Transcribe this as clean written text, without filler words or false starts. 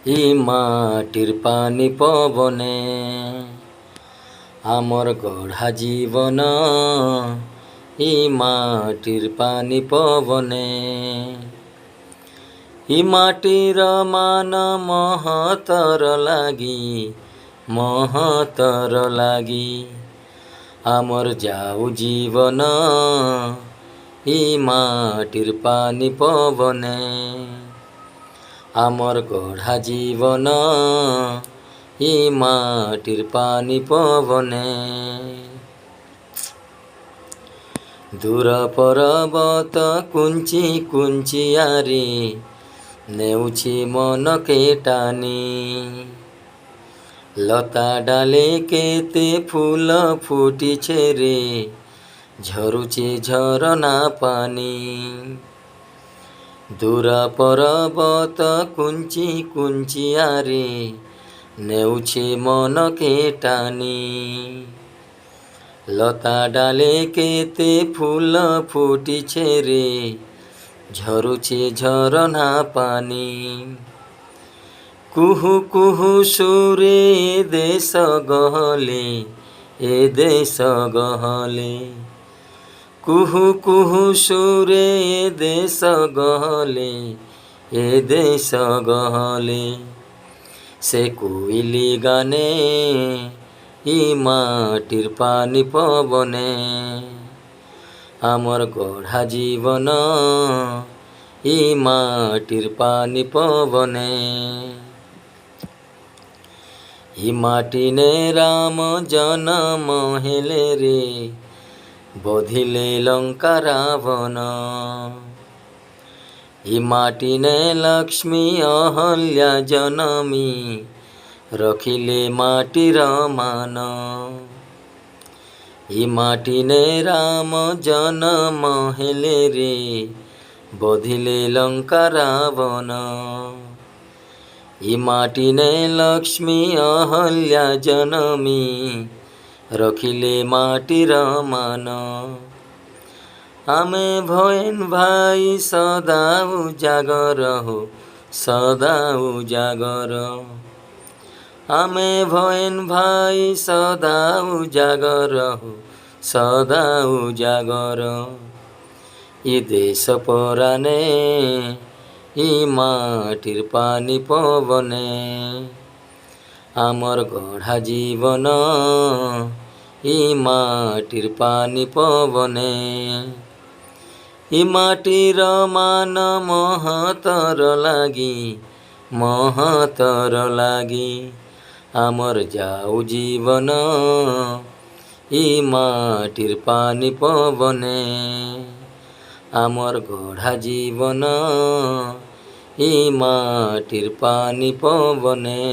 ই মাটির পানি পবনে আমার গড়া জীবন, ই মাটির পানি পবনে। ই মাটির মান মহতর লাগি, মহতর লাগি আমার যাও জীবন, ই মাটির পানি পবনে। আমার গড়া জীবন, ই মাটির পানি পবনে। দূর পর্বত কুঞ্চি কুঞ্চি আরে নেউছি মনকে টানি। লতা ডালে কেতে ফুল ফুটিছে রে, ঝরুছে ঝরনা পানি। দূর পর্বত কুঞ্চি কুঞ্চি আরে নেউছে মনকে টানি। লতা ডালে কেতে ফুল ফুটিছে রে, ঝরুছে ঝরনা পানি। কুহু কুহু সুরে দেশ গহলে, এ দেশ গহলে। কুহু কুহু সুরে দেশ গহলে, এ দেশ গহলে। সে কোইলি গানে, ই মাটির পানি পবনে। আমার গড়া জীবন, ই মাটির পানি পবনে। ই মাটিনে রাম জনম হেলে রে, বধিলে লঙ্কা রাবণ। ই মাটিনে লক্ষ্মী অহল্যা জনমী, রখিলে মাটির মান। ই মাটিনে রাম জনম হেলে রে, বধিলে লঙ্কা রাবণ। ই মাটিনে লক্ষ্মী অহল্যা জনমী, রখিলে মাটির মান। আমি ভয়েন ভাই সদা উজাগর হো, সদা উজাগর। আমি ভয়েন ভাই সদা উজাগর হো, সদা উজাগর। ই দেশ পরাণে, ই মাটির পানি পবনে। আমার গড়া জীবন, ই মাটির পানি পবনে। ই মাটির মান মহতর লাগি, মহতর লাগি আমার যাও জীবন, ই মাটির পানি পবনে। আমার গড়া জীবন, ই মাটির পানি পবনে।